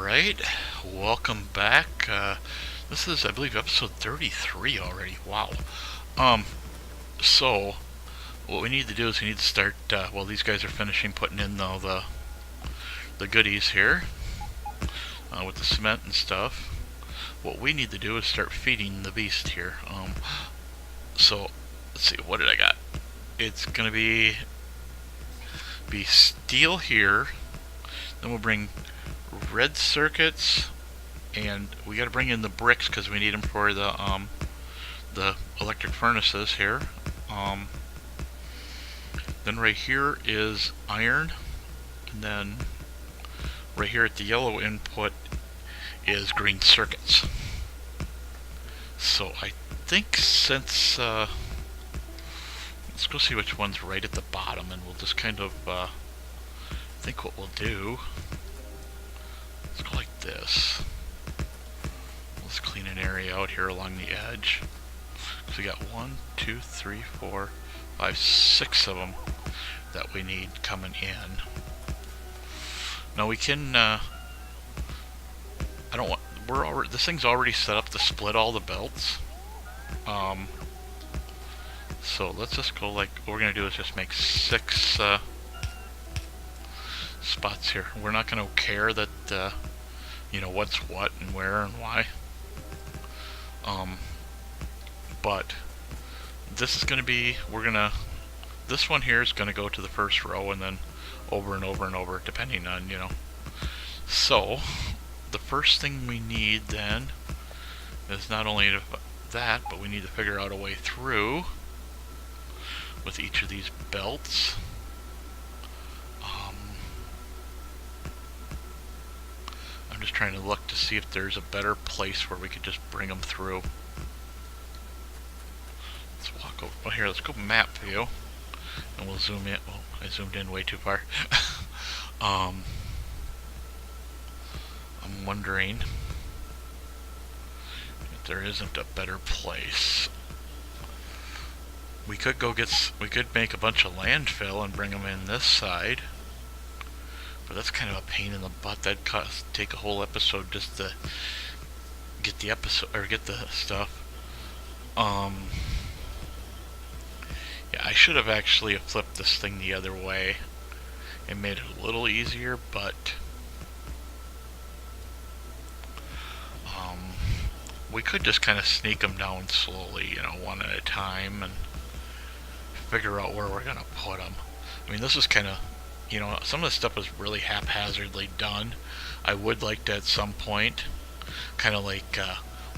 Alright, welcome back. This is, I believe, episode 33 already. Wow. So, what we need to do is we need to start, while these guys are finishing putting in the goodies here, with the cement and stuff. What we need to do is start feeding the beast here. So, let's see, what did I got? It's gonna be steel here. Then we'll bring red circuits, and we got to bring in the bricks because we need them for the electric furnaces here. Then right here is iron, and then right here at the yellow input is green circuits. So I think since let's go see which one's right at the bottom, and we'll just kind of think what we'll do. Let's go like this. Let's clean an area out here along the edge. So we got 1, 2, 3, 4, 5, 6 of them that we need coming in. Now we can. I don't want. We're already. This thing's already set up to split all the belts. So let's just go like. What we're gonna do is just make 6. Spots here. We're not going to care that you know what's what and where and why. But this is going to be, this one here is going to go to the first row and then over and over and over, depending on, you know. So the first thing we need then is not only that, but we need to figure out a way through with each of these belts. I'm just trying to look to see if there's a better place where we could just bring them through. Let's walk over. Well, here, let's go map view, and we'll zoom in. Oh, I zoomed in way too far. I'm wondering if there isn't a better place. We could make a bunch of landfill and bring them in this side. But that's kind of a pain in the butt. That'd take a whole episode just to get the episode or get the stuff. Yeah, I should have actually flipped this thing the other way and made it a little easier, but we could just kind of sneak them down slowly, you know, one at a time, and figure out where we're gonna put them. I mean, this is kind of, you know, some of the stuff was really haphazardly done. I would like to at some point kind of like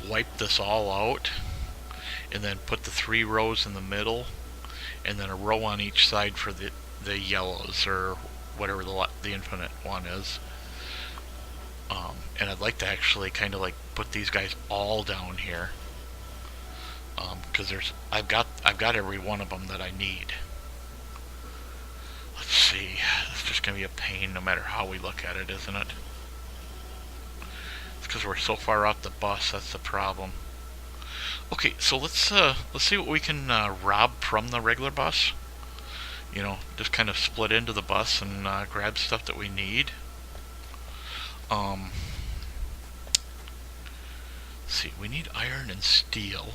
wipe this all out and then put the 3 rows in the middle and then a row on each side for the yellows or whatever the infinite one is. And I'd like to actually kind of like put these guys all down here, because I've got every one of them that I need. Let's see, it's just going to be a pain no matter how we look at it, isn't it? It's because we're so far off the bus, that's the problem. Okay, so let's see what we can rob from the regular bus. You know, just kind of split into the bus and grab stuff that we need. Let's see, we need iron and steel,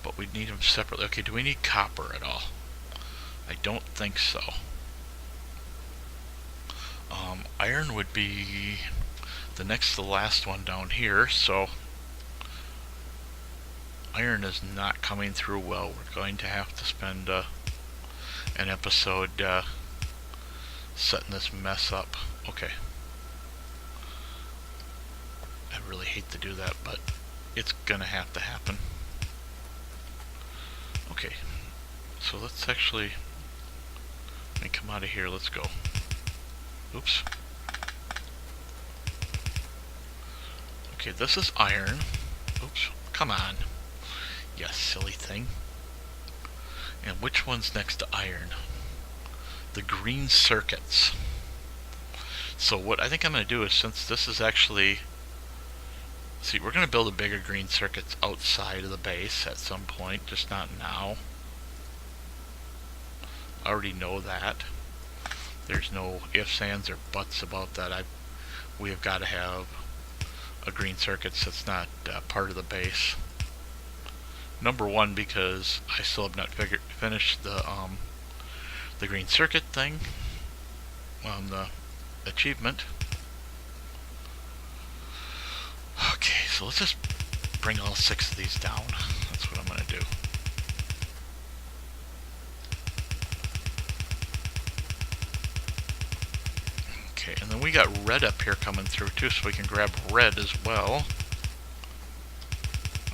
but we need them separately. Okay, do we need copper at all? I don't think so. Iron would be the next to the last one down here, so iron is not coming through well. We're going to have to spend an episode setting this mess up. Okay. I really hate to do that, but it's gonna have to happen. Okay, so let's actually, let me come out of here, let's go. Oops. Okay, this is iron. Oops, come on. Yes, silly thing. And which one's next to iron? The green circuits. So what I think I'm going to do is, since this is actually, see, we're going to build a bigger green circuits outside of the base at some point, just not now. I already know that. There's no ifs, ands, or buts about that. we have got to have a green circuit that's not part of the base. Number one, because I still have not finished the green circuit thing on the achievement. Okay, so let's just bring all 6 of these down. That's what I'm going to do. Okay, and then we got red up here coming through too, so we can grab red as well.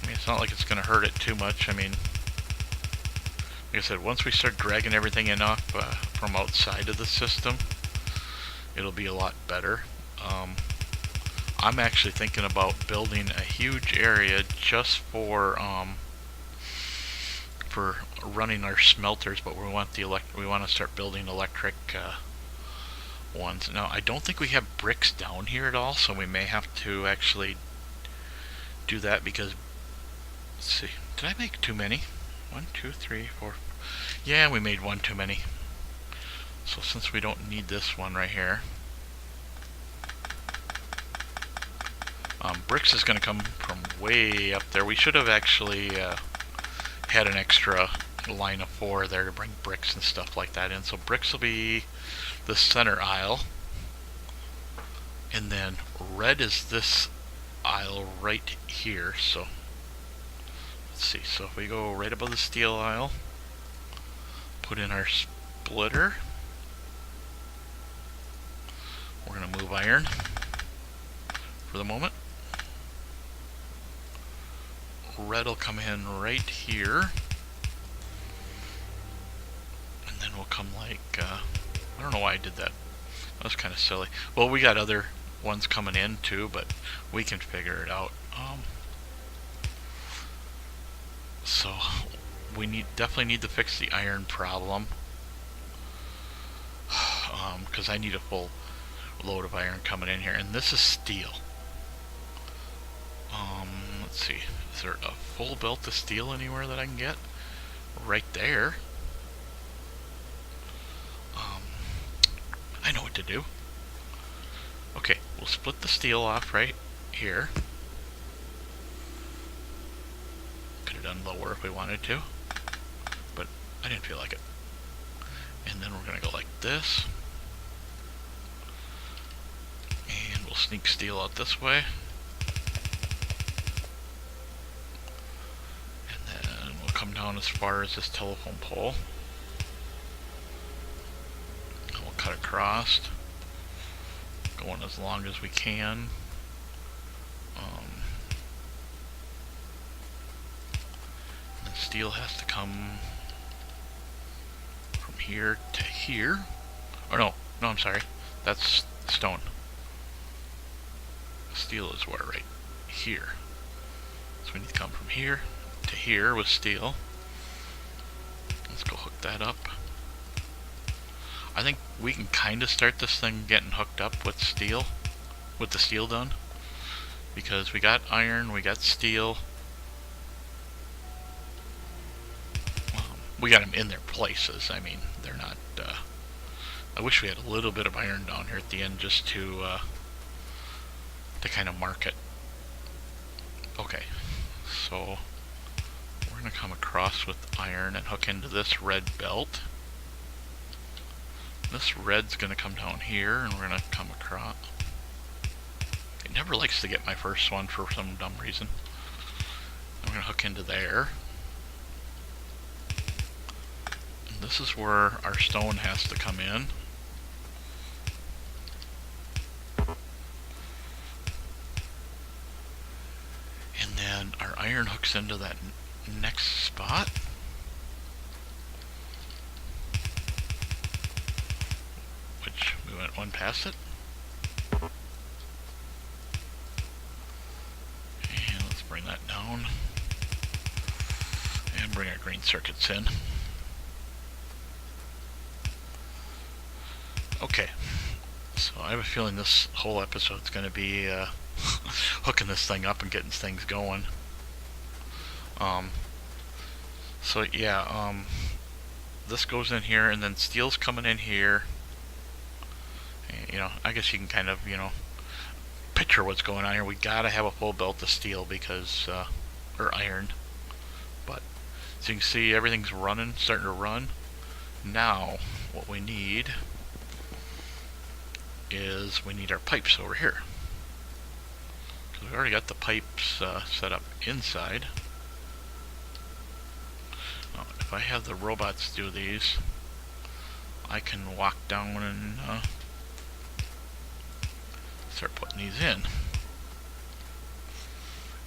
I mean, it's not like it's going to hurt it too much. I mean, like I said, once we start dragging everything in off from outside of the system, it'll be a lot better. I'm actually thinking about building a huge area just for running our smelters, but we want to start building electric ones. Now, I don't think we have bricks down here at all, so we may have to actually do that because, let's see, did I make too many? 1, 2, 3, 4. Yeah, we made one too many. So since we don't need this one right here, bricks is going to come from way up there. We should have actually had an extra line of 4 there to bring bricks and stuff like that in. So bricks will be the center aisle, and then red is this aisle right here. So let's see, so if we go right above the steel aisle, put in our splitter, we're going to move iron for the moment. Red will come in right here, and then we'll come like I don't know why I did that. That was kind of silly. Well, we got other ones coming in too, but we can figure it out. So we definitely need to fix the iron problem, because I need a full load of iron coming in here, and this is steel. Let's see, is there a full belt of steel anywhere that I can get? Right there. I know what to do. Okay, we'll split the steel off right here. Could have done lower if we wanted to, but I didn't feel like it. And then we're going to go like this. And we'll sneak steel out this way. And then we'll come down as far as this telephone pole. And we'll cut across, going as long as we can. And steel has to come from here to here. Or no, I'm sorry. That's stone. Steel is where, right here. So we need to come from here to here with steel. Let's go hook that up. I think we can kind of start this thing getting hooked up with steel, with the steel done, because we got iron, we got steel. We got them in their places. I mean, they're not. I wish we had a little bit of iron down here at the end just to kind of mark it. Okay, so we're going to come across with iron and hook into this red belt. This red's going to come down here, and we're going to come across. It never likes to get my first one for some dumb reason. I'm going to hook into there. And this is where our stone has to come in. And then our iron hooks into that next spot. Which we went one past it. And let's bring that down. And bring our green circuits in. Okay. So I have a feeling this whole episode's going to be hooking this thing up and getting things going. So yeah, this goes in here, and then steel's coming in here. You know, I guess you can kind of, you know, picture what's going on here. We gotta have a full belt of steel because, or iron. But as you can see, everything's running, starting to run. Now, what we need is we need our pipes over here. Because we already got the pipes set up inside. Now, if I have the robots do these, I can walk down and start putting these in.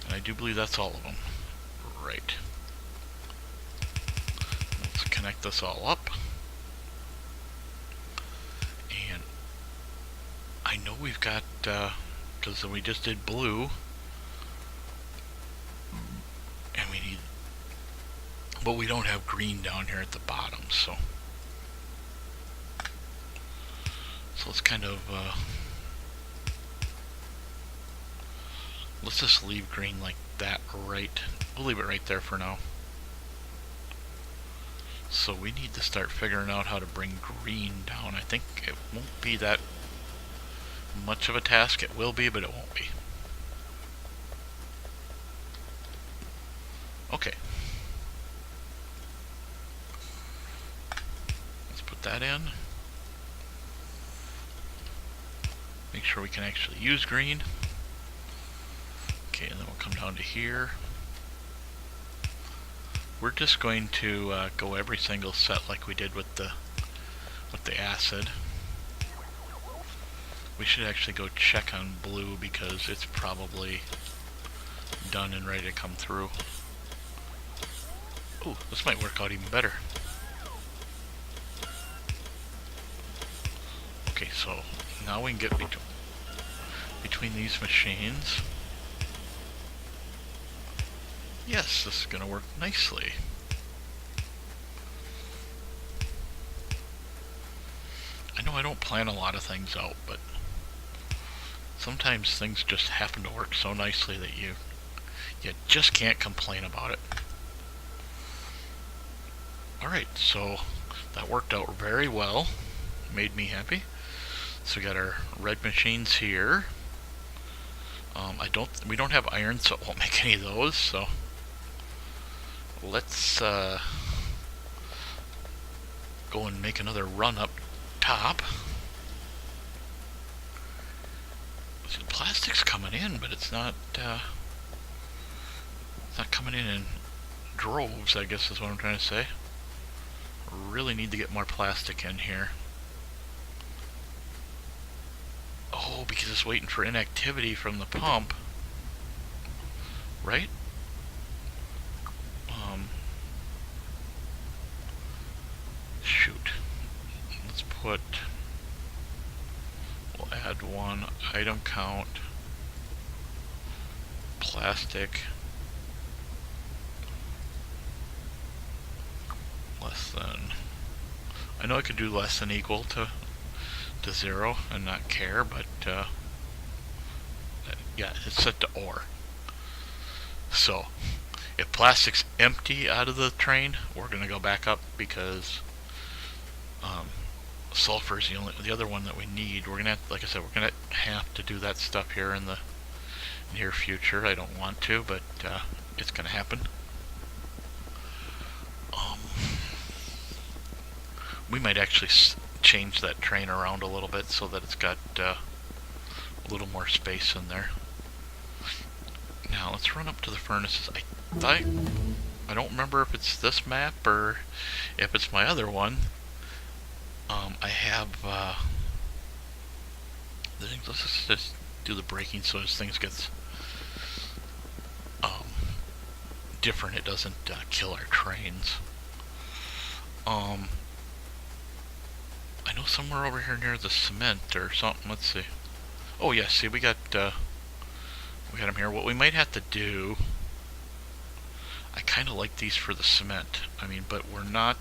And I do believe that's all of them. Right. Let's connect this all up. And I know we've got, because we just did blue, and we need, but we don't have green down here at the bottom, so let's kind of, let's just leave green like that, right? We'll leave it right there for now. So we need to start figuring out how to bring green down. I think it won't be that much of a task. It will be, but it won't be. Okay. Let's put that in. Make sure we can actually use green. Okay, and then we'll come down to here. We're just going to go every single set like we did with the acid. We should actually go check on blue because it's probably done and ready to come through. Oh, this might work out even better. Okay, so now we can get between these machines. Yes, this is going to work nicely. I know I don't plan a lot of things out, but sometimes things just happen to work so nicely that you just can't complain about it. Alright, so that worked out very well. Made me happy. So we got our red machines here. We don't have iron, so it won't make any of those, so let's go and make another run up top. See, the plastic's coming in, but it's not coming in droves, I guess is what I'm trying to say. Really need to get more plastic in here. Oh, because it's waiting for inactivity from the pump, right? Shoot. Let's put, we'll add one item count, plastic, less than, I know I could do less than equal to 0 and not care, but yeah, it's set to or. So if plastic's empty out of the train, we're going to go back up because sulfur is the other one that we need. We're gonna have, like I said, we're gonna have to do that stuff here in the near future. I don't want to, but it's gonna happen. We might actually change that train around a little bit so that it's got a little more space in there. Now let's run up to the furnaces. I don't remember if it's this map or if it's my other one. I have let's just do the braking so as things gets different. It doesn't kill our trains. I know somewhere over here near the cement or something. Let's see. Oh yeah, see, we got them here. What we might have to do, I kind of like these for the cement. I mean, but we're not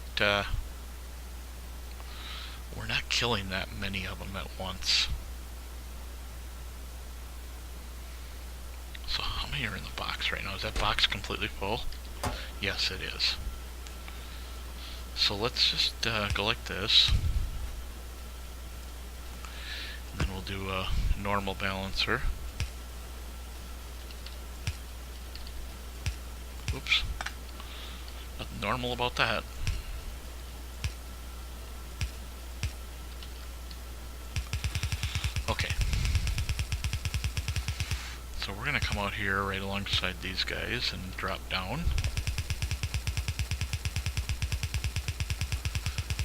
killing that many of them at once. So how many are in the box right now? Is that box completely full? Yes, it is. So let's just go like this. And then we'll do a normal balancer. Oops. Nothing normal about that. Okay. So we're going to come out here right alongside these guys and drop down.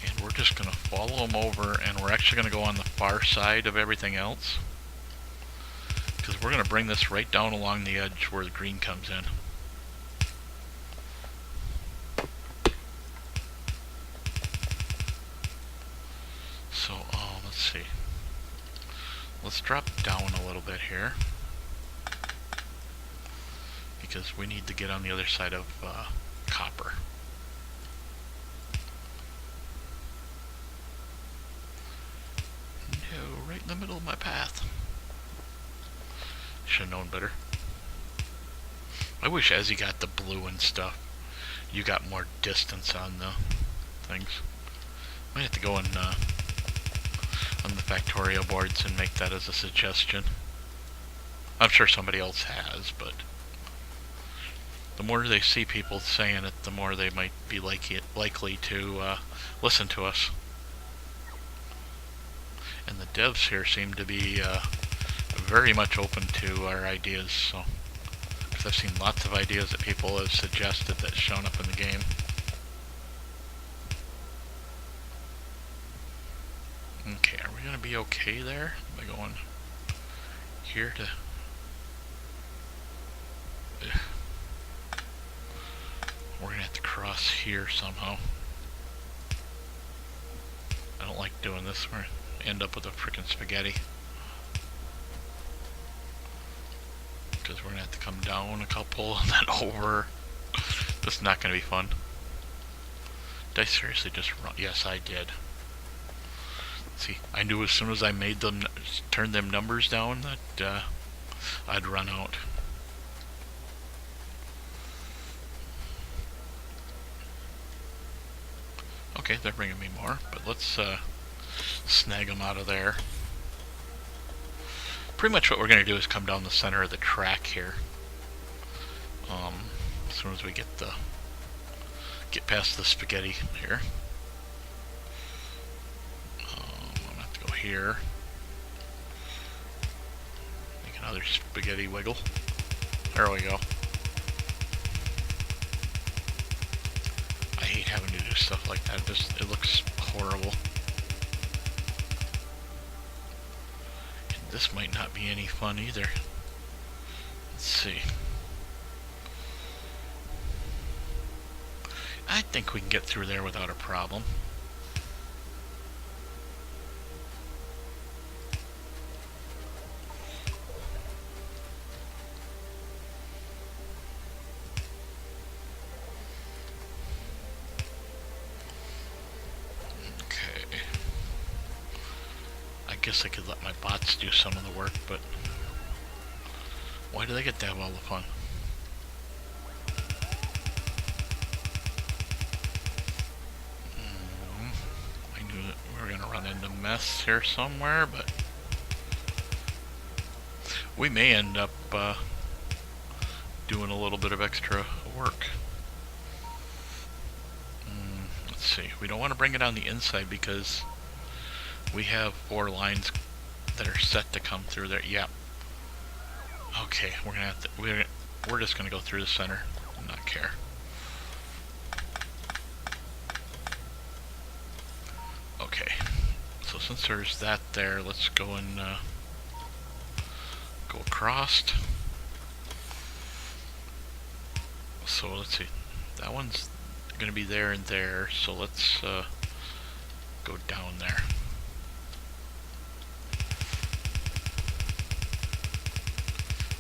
And we're just going to follow them over, and we're actually going to go on the far side of everything else, because we're going to bring this right down along the edge where the green comes in. So, let's see. Let's drop down a little bit here, because we need to get on the other side of copper. No, right in the middle of my path. Should have known better. I wish as you got the blue and stuff, you got more distance on the things. Might have to go in on the factorio boards and make that as a suggestion. I'm sure somebody else has, but the more they see people saying it, the more they might be likely to listen to us. And the devs here seem to be very much open to our ideas, so, because I've seen lots of ideas that people have suggested that's shown up in the game. Okay, are we going to be okay there? By going here to... We're going to have to cross here somehow. I don't like doing this. We're going to end up with a frickin' spaghetti. Because we're going to have to come down a couple and then over. This is not going to be fun. Did I seriously just run? Yes, I did. See, I knew as soon as I made them, turned them numbers down, that I'd run out. Okay, they're bringing me more, but let's snag them out of there. Pretty much what we're going to do is come down the center of the track here. As soon as we get past the spaghetti here. I'm going to have to go here. Make another spaghetti wiggle. There we go. I hate having to do stuff like that. It looks horrible. And this might not be any fun either. Let's see. I think we can get through there without a problem. I guess I could let my bots do some of the work, but why do they get to have all the fun? I knew that we were going to run into mess here somewhere, but we may end up doing a little bit of extra work. Let's see. We don't want to bring it on the inside because we have 4 lines that are set to come through there. Yep. Okay, we're gonna have to. We're just gonna go through the center and not care. Okay. So since there's that there, let's go and go across. So let's see. That one's gonna be there and there. So let's go down there.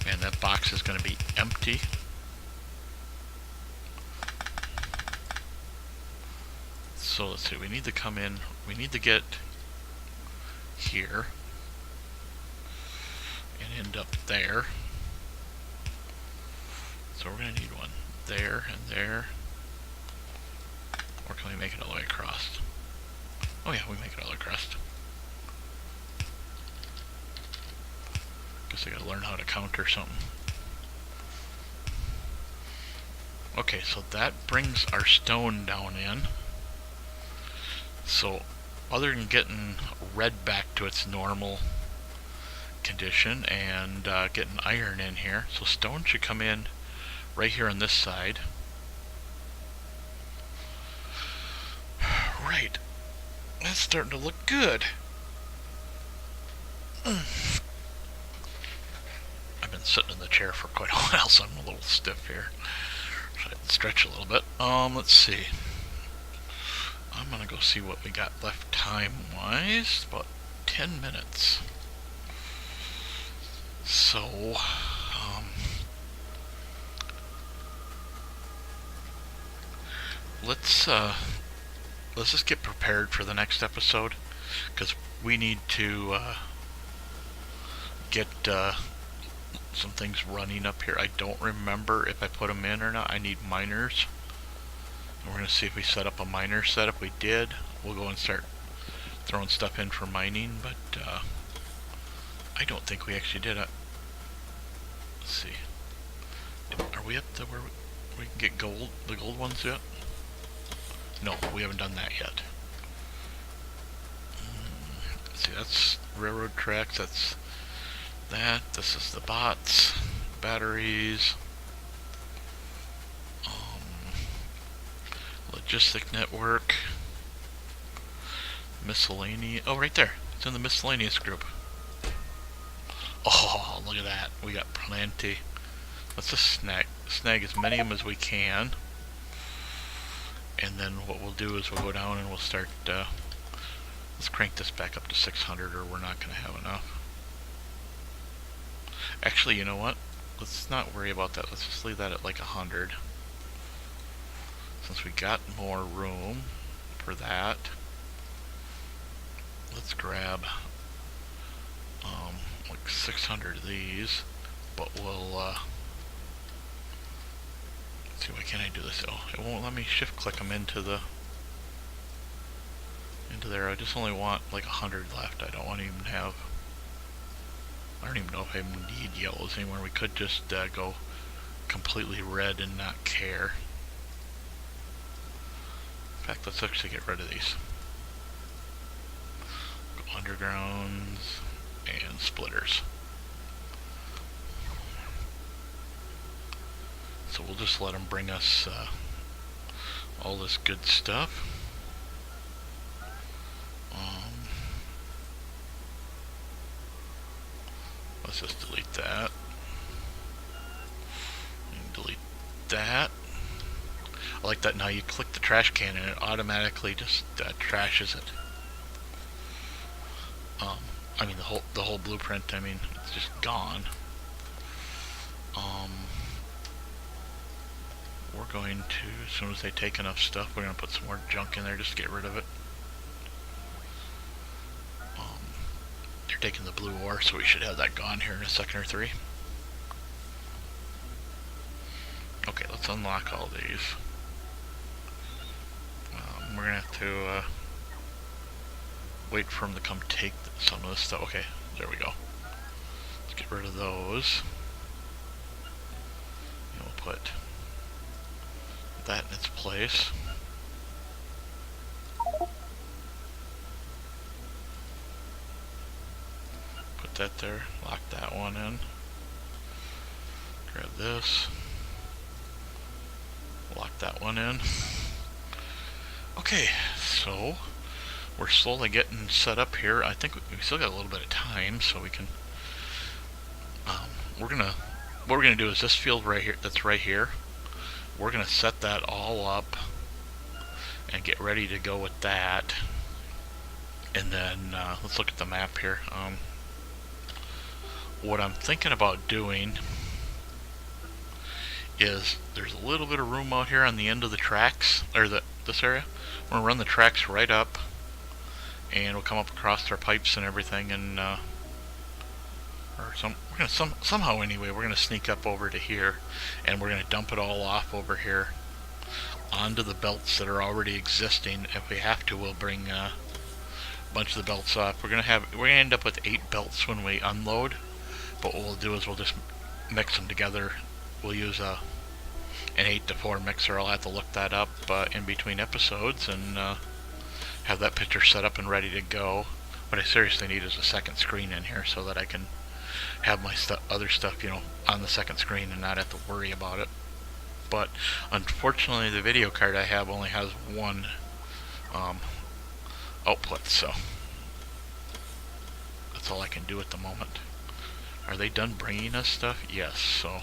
And that box is going to be empty. So let's see, we need to come in, we need to get here and end up there. So we're going to need one there and there. Or can we make it all the way across? Oh yeah, we make it all the way across. Guess I gotta learn how to count or something. Okay, so that brings our stone down in. So other than getting red back to its normal condition and getting iron in here, so stone should come in right here on this side. Right, that's starting to look good. I've been sitting in the chair for quite a while, so I'm a little stiff here. Try to stretch a little bit. Let's see. I'm gonna go see what we got left time-wise. About 10 minutes. So, let's just get prepared for the next episode, because we need to get some things running up here. I don't remember if I put them in or not. I need miners. And we're going to see if we set up a miner set. If we did, we'll go and start throwing stuff in for mining, but I don't think we actually did it. Let's see. Are we up to where we can get gold, the gold ones yet? No, we haven't done that yet. Let's see, that's railroad tracks, that's that. This is the bots, batteries, logistic network, miscellaneous. Oh, right there. It's in the miscellaneous group. Oh, look at that. We got plenty. Let's just snag as many of them as we can. And then what we'll do is we'll go down and we'll start, let's crank this back up to 600 or we're not going to have enough. Actually, you know what? Let's not worry about that. Let's just leave that at like 100. Since we got more room for that, let's grab like 600 of these, but we'll let's see, why can't I do this? Oh, it won't let me shift click them into there. I just only want like 100 left. I don't want to even have, I don't even know if I even need yellows anymore. We could just go completely red and not care. In fact, let's actually get rid of these. Go undergrounds and splitters. So we'll just let them bring us all this good stuff. Let's just delete that. And delete that. I like that now you click the trash can and it automatically just trashes it. I mean the whole blueprint, I mean, it's just gone. We're going to, as soon as they take enough stuff, we're going to put some more junk in there just to get rid of it. They're taking the blue ore, so we should have that gone here in a second or three. Okay, let's unlock all these. We're going to have to wait for them to come take some of this stuff. Okay, there we go. Let's get rid of those. And we'll put that in its place. Put that there, lock that one in. Grab this. Lock that one in. Okay, so we're slowly getting set up here. I think we still got a little bit of time, so we can. What we're gonna do is this field right here, that's right here. We're gonna set that all up and get ready to go with that. And then let's look at the map here. What I'm thinking about doing is there's a little bit of room out here on the end of the tracks, or this area. We're gonna run the tracks right up, and we'll come up across our pipes and everything, and we're gonna somehow anyway we're gonna sneak up over to here, and we're gonna dump it all off over here onto the belts that are already existing. If we have to, we'll bring a bunch of the belts off. We're gonna end up with 8 belts when we unload, but what we'll do is we'll just mix them together. We'll use a an 8 to 4 mixer. I'll have to look that up in between episodes and have that picture set up and ready to go. What I seriously need is a second screen in here so that I can have my other stuff, you know, on the second screen and not have to worry about it. But unfortunately, the video card I have only has one output, so that's all I can do at the moment. Are they done bringing us stuff? Yes, so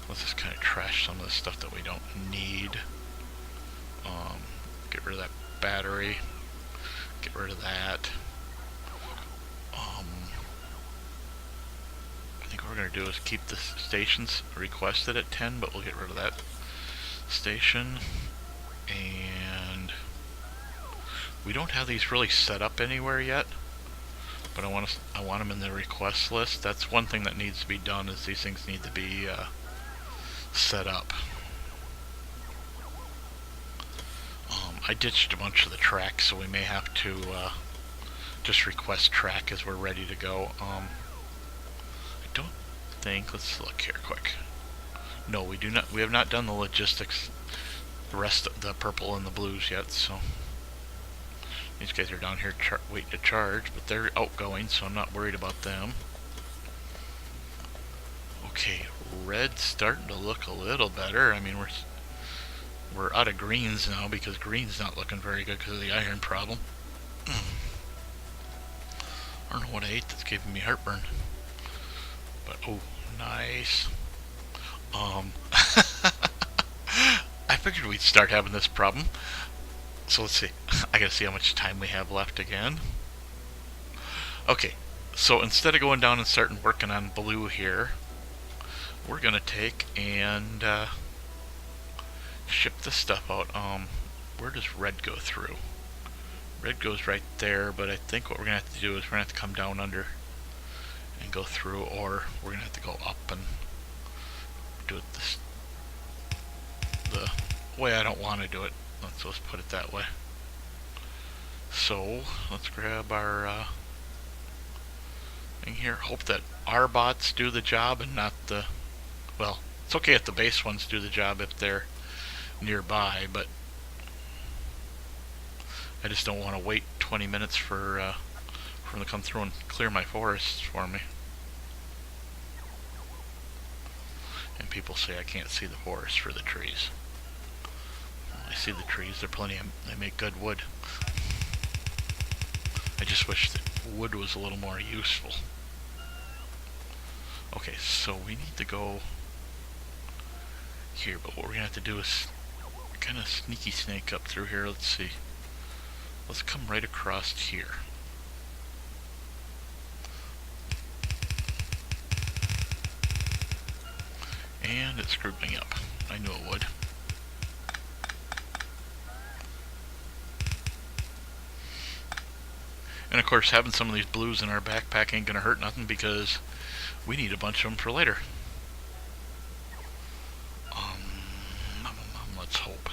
let's just kind of trash some of the stuff that we don't need. Get rid of that battery. Get rid of that. I think what we're going to do is keep the stations requested at 10, but we'll get rid of that station. And we don't have these really set up anywhere yet, but I want them in the request list. That's one thing that needs to be done, is these things need to be set up. I ditched a bunch of the tracks, so we may have to just request track as we're ready to go. I don't think, let's look here quick. No, we do not. We have not done the logistics, the rest of the purple and the blues yet, so these guys are down here waiting to charge, but they're outgoing, so I'm not worried about them. Okay, red's starting to look a little better. I mean, we're out of greens now because green's not looking very good because of the iron problem. I don't know what I ate that's giving me heartburn. But oh, nice. I figured we'd start having this problem. So let's see. I gotta see how much time we have left again. Okay, so instead of going down and starting working on blue here, we're gonna take and ship this stuff out. Where does red go through? Red goes right there, but I think what we're gonna have to do is we're gonna have to come down under and go through, or we're gonna have to go up and do it the way I don't want to do it. Let's put it that way. So let's grab our thing here. Hope that our bots do the job and not the, well, it's okay if the base ones do the job if they're nearby, but I just don't want to wait 20 minutes for them to come through and clear my forests for me. And people say I can't see the forest for the trees. I see the trees. They're plenty. They make good wood. I just wish that wood was a little more useful. Okay, so we need to go here, but what we're gonna have to do is kind of sneaky snake up through here. Let's see. Let's come right across here. And it screwed me up. I knew it would. And of course, having some of these blues in our backpack ain't gonna hurt nothing because we need a bunch of them for later. Let's hope.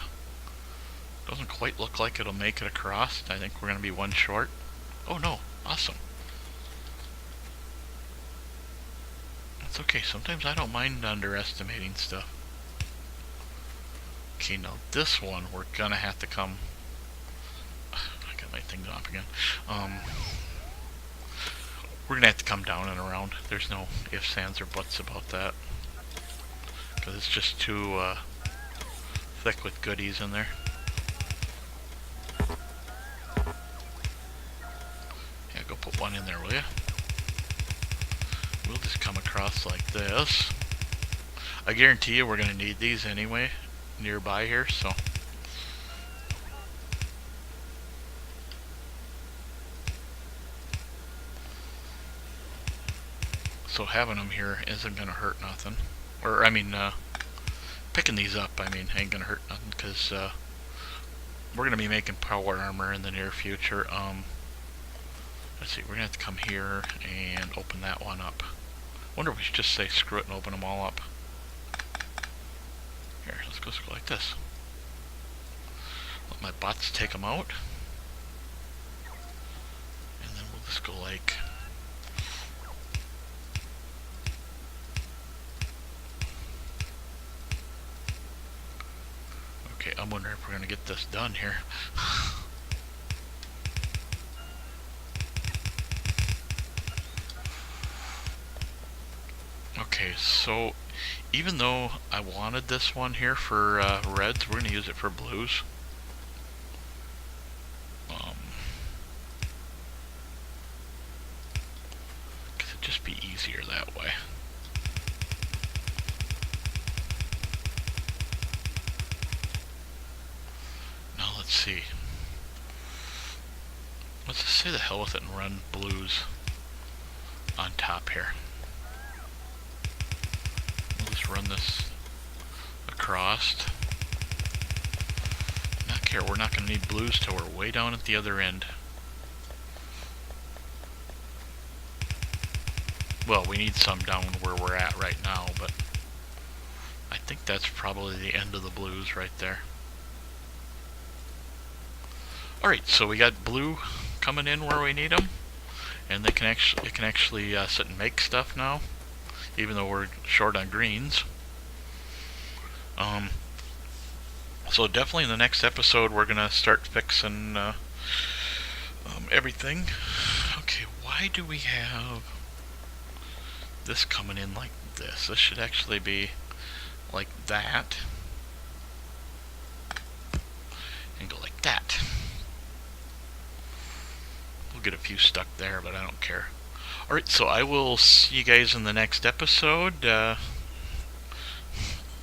Doesn't quite look like it'll make it across. I think we're gonna be one short. Oh no, awesome. That's okay. Sometimes I don't mind underestimating stuff. Okay, now this one we're gonna have to come. I got my thing off again. We're gonna have to come down and around. There's no ifs, ands, or buts about that, because it's just too thick with goodies in there. Yeah, go put one in there, will ya? We'll just come across like this. I guarantee you we're gonna need these anyway nearby here, so having them here isn't gonna hurt nothing. Or I mean, picking these up, I mean, ain't gonna hurt nothing, because we're gonna be making power armor in the near future. Let's see, we're gonna have to come here and open that one up. Wonder if we should just say screw it and open them all up. Here, let's go like this. Let my bots take them out. And then we'll just go like... wondering if we're gonna get this done here. Okay, so even though I wanted this one here for reds, we're gonna use it for blues. Cause it'd just be easier that way. Now let's see. Let's just say the hell with it and run blues on top here. We'll just run this across. Not care, we're not going to need blues till we're way down at the other end. Well, we need some down where we're at right now, but I think that's probably the end of the blues right there. Alright, so we got blue coming in where we need them, and it can actually sit and make stuff now, even though we're short on greens. So definitely in the next episode we're gonna start fixing everything. Okay, why do we have this coming in like this? This should actually be like that, and go like that. We'll get a few stuck there, but I don't care. Alright, so I will see you guys in the next episode.